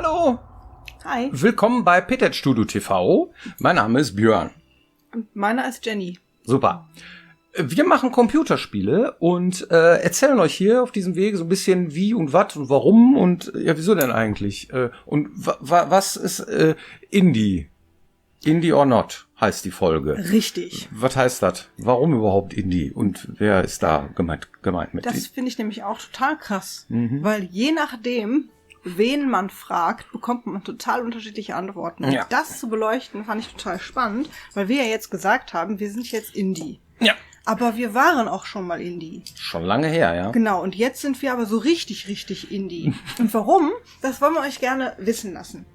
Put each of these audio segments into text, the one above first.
Hallo! Hi. Willkommen bei Petet Studio TV. Mein Name ist Björn. Und meiner ist Jenny. Super. Wir machen Computerspiele und erzählen euch hier auf diesem Wege so ein bisschen wie und was und warum und ja, wieso denn eigentlich? Und was ist Indie? Indie or not heißt die Folge. Richtig. Was heißt das? Warum überhaupt Indie? Und wer ist da gemeint mit Das finde ich nämlich auch total krass. Weil je nachdem, wen man fragt, bekommt man total unterschiedliche Antworten. Und das zu beleuchten, fand ich total spannend, weil wir ja jetzt gesagt haben, wir sind jetzt Indie. Ja. Aber wir waren auch schon mal Indie. Schon lange her, ja. Genau, und jetzt sind wir aber so richtig Indie. Und warum? Das wollen wir euch gerne wissen lassen.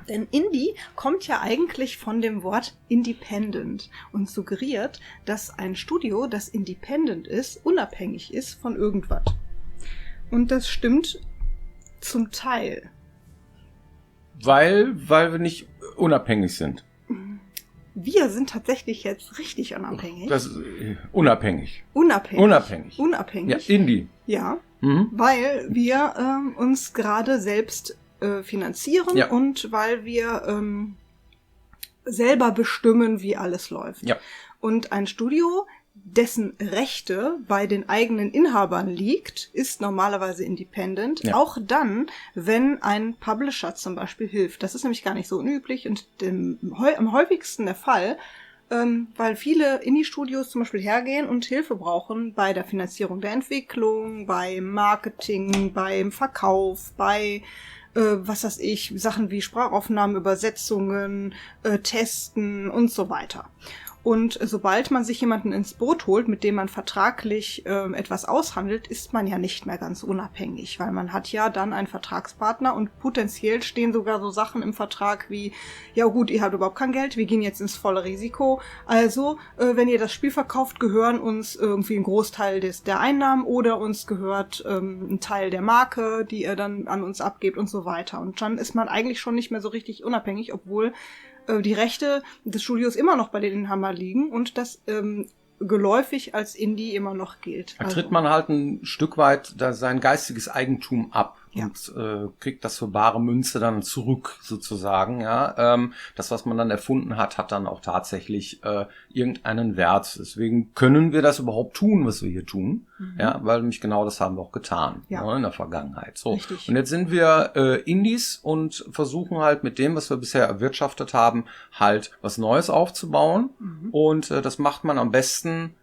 Denn Indie kommt ja eigentlich von dem Wort independent und suggeriert, dass ein Studio, das independent ist, unabhängig ist von irgendwas. Und das stimmt zum Teil. Weil wir nicht unabhängig sind. Wir sind tatsächlich jetzt richtig unabhängig. Das ist unabhängig. Unabhängig. Ja, Indie. Ja, weil wir uns gerade selbst finanzieren und weil wir selber bestimmen, wie alles läuft. Ja. Und ein Studio, dessen Rechte bei den eigenen Inhabern liegt, ist normalerweise independent. Ja. Auch dann, wenn ein Publisher zum Beispiel hilft. Das ist nämlich gar nicht so unüblich und am häufigsten der Fall, weil viele Indie-Studios zum Beispiel hergehen und Hilfe brauchen bei der Finanzierung der Entwicklung, beim Marketing, beim Verkauf, bei was weiß ich, Sachen wie Sprachaufnahmen, Übersetzungen, Testen und so weiter. Und sobald man sich jemanden ins Boot holt, mit dem man vertraglich etwas aushandelt, ist man ja nicht mehr ganz unabhängig, weil man hat ja dann einen Vertragspartner und potenziell stehen sogar so Sachen im Vertrag wie, ja gut, ihr habt überhaupt kein Geld, wir gehen jetzt ins volle Risiko, also wenn ihr das Spiel verkauft, gehören uns irgendwie ein Großteil der Einnahmen oder uns gehört ein Teil der Marke, die ihr dann an uns abgebt und so weiter. Und dann ist man eigentlich schon nicht mehr so richtig unabhängig, obwohl die Rechte des Studios immer noch bei den Inhabern liegen und das geläufig als Indie immer noch gilt. Da tritt man halt ein Stück weit da sein geistiges Eigentum ab und kriegt das für bare Münze dann zurück sozusagen. Ja, das, was man dann erfunden hat, hat dann auch tatsächlich irgendeinen Wert. Deswegen können wir das überhaupt tun, was wir hier tun. Ja, weil nämlich genau das haben wir auch getan in der Vergangenheit. So. Richtig. Und jetzt sind wir Indies und versuchen halt mit dem, was wir bisher erwirtschaftet haben, halt was Neues aufzubauen. Und das macht man am besten,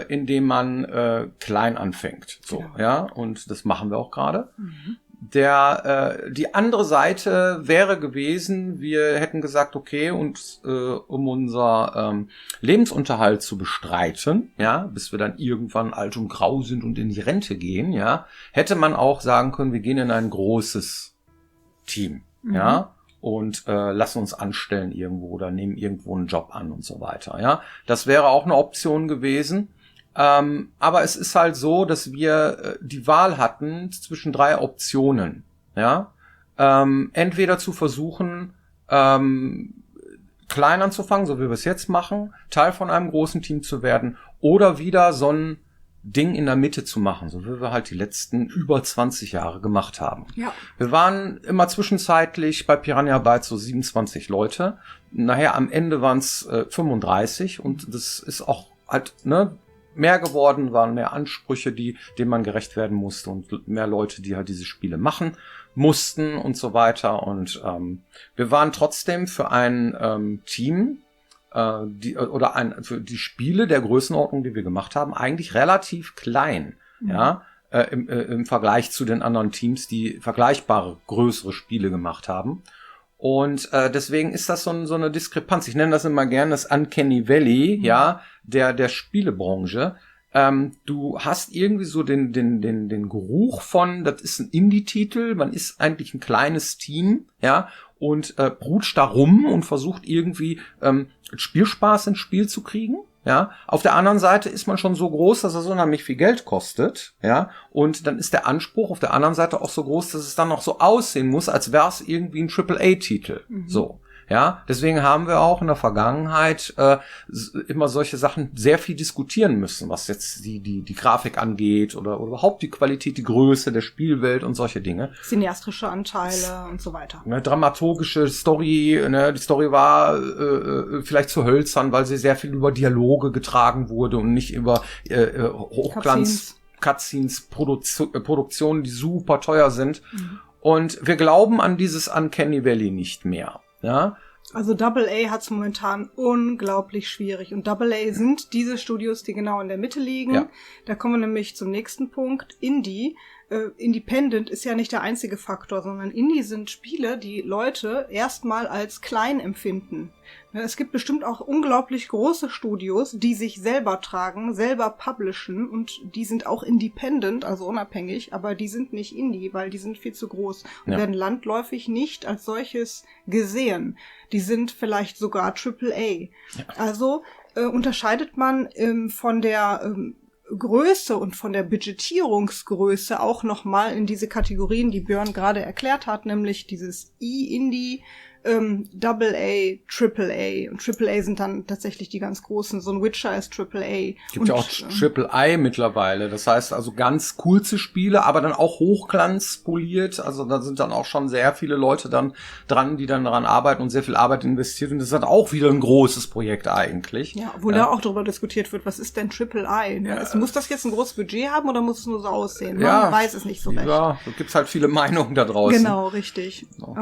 indem man klein anfängt. So, ja, und das machen wir auch gerade. Die andere Seite wäre gewesen, wir hätten gesagt, okay, und um unser Lebensunterhalt zu bestreiten, ja, bis wir dann irgendwann alt und grau sind und in die Rente gehen, ja, hätte man auch sagen können, wir gehen in ein großes Team, ja, und lassen uns anstellen irgendwo oder nehmen irgendwo einen Job an und so weiter, ja. Das wäre auch eine Option gewesen. Aber es ist halt so, dass wir die Wahl hatten zwischen 3 Optionen, ja. Entweder zu versuchen, klein anzufangen, so wie wir es jetzt machen, Teil von einem großen Team zu werden, oder wieder so ein Ding in der Mitte zu machen, so wie wir halt die letzten über 20 Jahre gemacht haben. Ja. Wir waren immer zwischenzeitlich bei Piranha Bytes so 27 Leute. Nachher am Ende waren es 35 und das ist auch halt, mehr geworden, waren mehr Ansprüche, denen man gerecht werden musste und mehr Leute, die halt diese Spiele machen mussten und so weiter. Und wir waren trotzdem für ein Team, für die Spiele der Größenordnung, die wir gemacht haben, eigentlich relativ klein, ja, im Vergleich zu den anderen Teams, die vergleichbare größere Spiele gemacht haben. Und deswegen ist das so eine Diskrepanz. Ich nenne das immer gerne das Uncanny Valley, ja, der Spielebranche. Du hast irgendwie so den Geruch von, das ist ein Indie-Titel, man ist eigentlich ein kleines Team, ja, und brutscht da rum und versucht irgendwie Spielspaß ins Spiel zu kriegen. Ja, auf der anderen Seite ist man schon so groß, dass es unheimlich viel Geld kostet, ja, und dann ist der Anspruch auf der anderen Seite auch so groß, dass es dann noch so aussehen muss, als wäre es irgendwie ein AAA-Titel, so, Ja, deswegen haben wir auch in der Vergangenheit immer solche Sachen sehr viel diskutieren müssen, was jetzt die Grafik angeht oder überhaupt die Qualität, die Größe der Spielwelt und solche Dinge. Cineastische Anteile und so weiter. Eine dramaturgische Story, ne, die Story war vielleicht zu hölzern, weil sie sehr viel über Dialoge getragen wurde und nicht über Cutscenes, Produktionen, die super teuer sind. Mhm. Und wir glauben an dieses Uncanny Valley nicht mehr. Ja? Also AA hat es momentan unglaublich schwierig. Und AA sind diese Studios, die genau in der Mitte liegen. Ja. Da kommen wir nämlich zum nächsten Punkt. Independent ist ja nicht der einzige Faktor, sondern Indie sind Spiele, die Leute erstmal als klein empfinden. Es gibt bestimmt auch unglaublich große Studios, die sich selber tragen, selber publishen und die sind auch independent, also unabhängig, aber die sind nicht Indie, weil die sind viel zu groß und werden landläufig nicht als solches gesehen. Die sind vielleicht sogar AAA. Ja. Also unterscheidet man von der Größe und von der Budgetierungsgröße auch nochmal in diese Kategorien, die Björn gerade erklärt hat, nämlich dieses E-Indie, AA, AAA. Und AAA sind dann tatsächlich die ganz großen. So ein Witcher ist AAA. Gibt ja auch AAA mittlerweile. Das heißt also ganz kurze Spiele, aber dann auch hochglanzpoliert. Also da sind dann auch schon sehr viele Leute dann dran, die dann daran arbeiten und sehr viel Arbeit investiert. Und das ist dann auch wieder ein großes Projekt eigentlich. Ja, obwohl da auch darüber diskutiert wird, was ist denn AAA? Ne? Ja. Muss das jetzt ein großes Budget haben oder muss es nur so aussehen? Man weiß es nicht so recht. Ja, da gibt's halt viele Meinungen da draußen. Genau, richtig. So.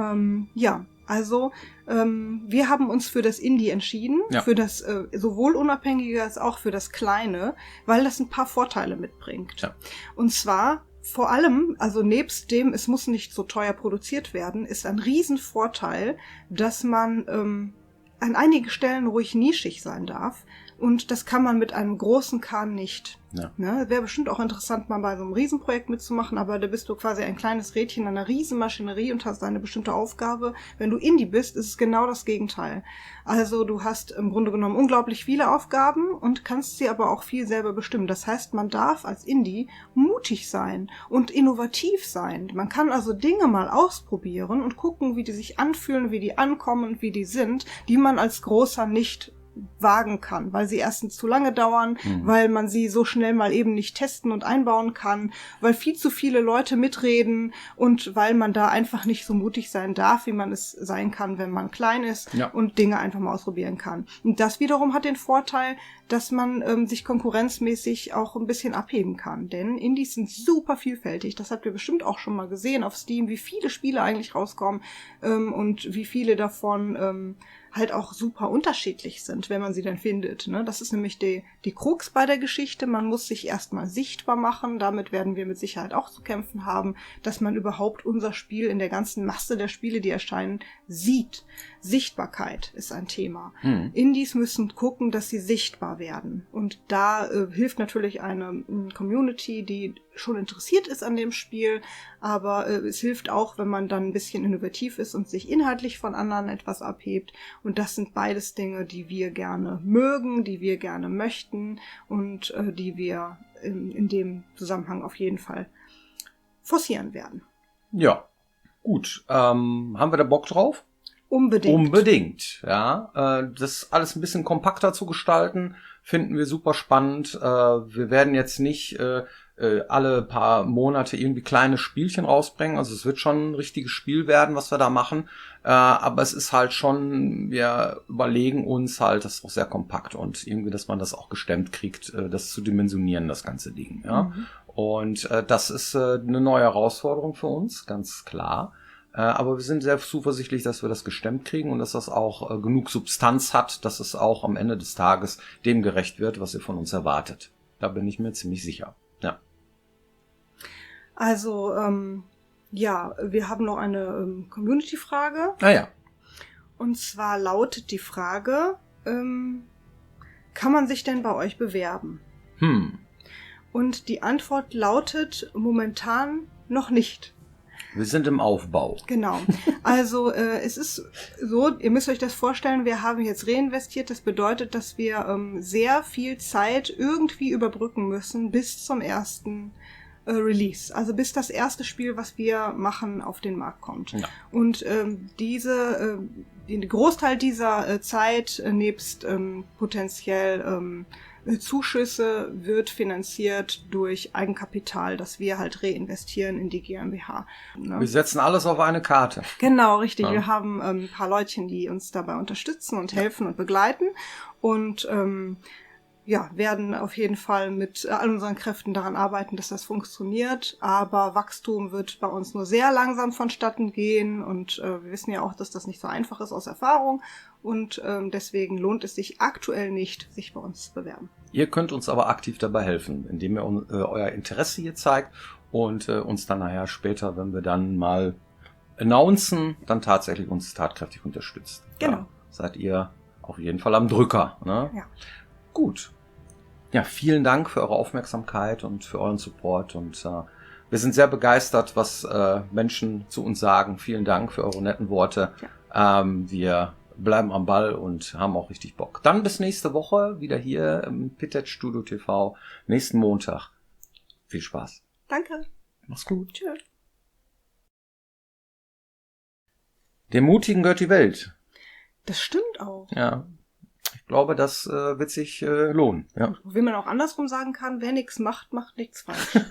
Also, wir haben uns für das Indie entschieden, für das sowohl Unabhängige als auch für das Kleine, weil das ein paar Vorteile mitbringt. Ja. Und zwar vor allem, also nebst dem, es muss nicht so teuer produziert werden, ist ein Riesenvorteil, dass man an einigen Stellen ruhig nischig sein darf. Und das kann man mit einem großen Kahn nicht. Ja. Ne? Wäre bestimmt auch interessant, mal bei so einem Riesenprojekt mitzumachen, aber da bist du quasi ein kleines Rädchen einer Riesenmaschinerie und hast eine bestimmte Aufgabe. Wenn du Indie bist, ist es genau das Gegenteil. Also du hast im Grunde genommen unglaublich viele Aufgaben und kannst sie aber auch viel selber bestimmen. Das heißt, man darf als Indie mutig sein und innovativ sein. Man kann also Dinge mal ausprobieren und gucken, wie die sich anfühlen, wie die ankommen und wie die sind, die man als Großer nicht wagen kann, weil sie erstens zu lange dauern, weil man sie so schnell mal eben nicht testen und einbauen kann, weil viel zu viele Leute mitreden und weil man da einfach nicht so mutig sein darf, wie man es sein kann, wenn man klein ist und Dinge einfach mal ausprobieren kann. Und das wiederum hat den Vorteil, dass man sich konkurrenzmäßig auch ein bisschen abheben kann, denn Indies sind super vielfältig. Das habt ihr bestimmt auch schon mal gesehen auf Steam, wie viele Spiele eigentlich rauskommen und wie viele davon halt auch super unterschiedlich sind, wenn man sie dann findet. Ne? Das ist nämlich die Krux bei der Geschichte. Man muss sich erstmal sichtbar machen. Damit werden wir mit Sicherheit auch zu kämpfen haben, dass man überhaupt unser Spiel in der ganzen Masse der Spiele, die erscheinen, sieht. Sichtbarkeit ist ein Thema. Indies müssen gucken, dass sie sichtbar werden. Und da hilft natürlich eine Community, die schon interessiert ist an dem Spiel, aber es hilft auch, wenn man dann ein bisschen innovativ ist und sich inhaltlich von anderen etwas abhebt. Und das sind beides Dinge, die wir gerne mögen, die wir gerne möchten und die wir in dem Zusammenhang auf jeden Fall forcieren werden. Ja, gut. Haben wir da Bock drauf? Unbedingt, ja. Das alles ein bisschen kompakter zu gestalten, finden wir super spannend. Wir werden jetzt nicht alle paar Monate irgendwie kleine Spielchen rausbringen. Also es wird schon ein richtiges Spiel werden, was wir da machen. Aber es ist halt schon, wir überlegen uns halt, das ist auch sehr kompakt und irgendwie, dass man das auch gestemmt kriegt, das zu dimensionieren, das ganze Ding. Ja. Und das ist eine neue Herausforderung für uns, ganz klar. Aber wir sind sehr zuversichtlich, dass wir das gestemmt kriegen und dass das auch genug Substanz hat, dass es auch am Ende des Tages dem gerecht wird, was ihr von uns erwartet. Da bin ich mir ziemlich sicher. Ja. Also, wir haben noch eine Community-Frage. Ah ja. Und zwar lautet die Frage, kann man sich denn bei euch bewerben? Und die Antwort lautet momentan noch nicht. Wir sind im Aufbau. Genau. Also es ist so, ihr müsst euch das vorstellen, wir haben jetzt reinvestiert. Das bedeutet, dass wir sehr viel Zeit irgendwie überbrücken müssen bis zum ersten Release. Also bis das erste Spiel, was wir machen, auf den Markt kommt. Ja. Und diese den Großteil dieser Zeit nebst potenziell Zuschüsse wird finanziert durch Eigenkapital, das wir halt reinvestieren in die GmbH. Ne? Wir setzen alles auf eine Karte. Genau, richtig. Ja. Wir haben ein paar Leutchen, die uns dabei unterstützen und helfen und begleiten und werden auf jeden Fall mit all unseren Kräften daran arbeiten, dass das funktioniert. Aber Wachstum wird bei uns nur sehr langsam vonstatten gehen und wir wissen ja auch, dass das nicht so einfach ist aus Erfahrung und deswegen lohnt es sich aktuell nicht, sich bei uns zu bewerben. Ihr könnt uns aber aktiv dabei helfen, indem ihr euer Interesse hier zeigt und uns dann nachher später, wenn wir dann mal announcen, dann tatsächlich uns tatkräftig unterstützt. Genau. Da seid ihr auf jeden Fall am Drücker. Ne? Ja. Gut. Ja, vielen Dank für eure Aufmerksamkeit und für euren Support und wir sind sehr begeistert, was Menschen zu uns sagen. Vielen Dank für eure netten Worte. Ja. Wir bleiben am Ball und haben auch richtig Bock. Dann bis nächste Woche wieder hier im Pitted Studio TV. Nächsten Montag. Viel Spaß. Danke. Mach's gut. Tschüss. Dem Mutigen gehört die Welt. Das stimmt auch. Ja. Ich glaube, das wird sich lohnen. Ja. Wie man auch andersrum sagen kann, wer nichts macht, macht nichts falsch.